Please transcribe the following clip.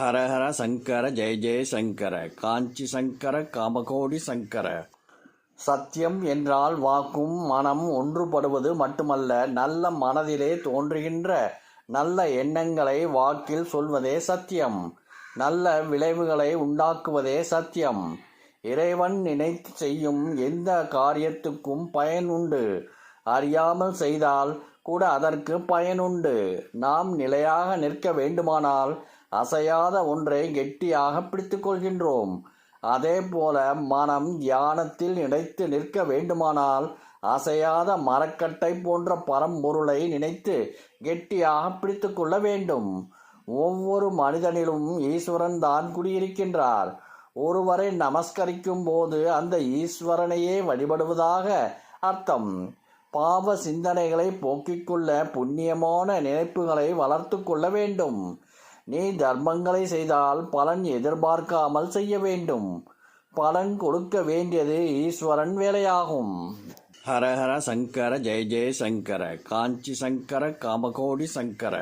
ஹரஹர சங்கர ஜெய ஜெய சங்கர காஞ்சி சங்கர காமகோடி சங்கர. சத்தியம் என்றால் வாக்கும் மனம் ஒன்றுபடுவது மட்டுமல்ல, நல்ல மனதிலே தோன்றுகின்ற நல்ல எண்ணங்களை வாக்கில் சொல்வதே சத்தியம். நல்ல விளைவுகளை உண்டாக்குவதே சத்தியம். இறைவன் நினைத்து செய்யும் எந்த காரியத்துக்கும் பயன் உண்டு. அறியாமல் செய்தால் கூட அதற்கு பயனுண்டு. நாம் நிலையாக நிற்க வேண்டுமானால் அசையாத ஒன்றை கெட்டியாக பிடித்துக் கொள்கின்றோம். அதே போல மனம் தியானத்தில் நினைத்து நிற்க வேண்டுமானால் அசையாத மரக்கட்டை போன்ற பரம்பொருளை நினைத்து கெட்டியாக பிடித்து கொள்ள வேண்டும். ஒவ்வொரு மனிதனிலும் ஈஸ்வரன் தான் குடியிருக்கின்றார். ஒருவரை நமஸ்கரிக்கும் போது அந்த ஈஸ்வரனையே வழிபடுவதாக அர்த்தம். பாவ சிந்தனைகளை போக்கிக் கொள்ள புண்ணியமான நினைப்புகளை வளர்த்து கொள்ள வேண்டும். நீ தர்மங்களை செய்தால் பலன் எதிர்பார்க்காமல் செய்ய வேண்டும். பலன் கொடுக்க வேண்டியது ஈஸ்வரன் வேலையாகும். ஹரஹர சங்கர ஜெய ஜெய சங்கர காஞ்சி சங்கர காமகோடி சங்கர.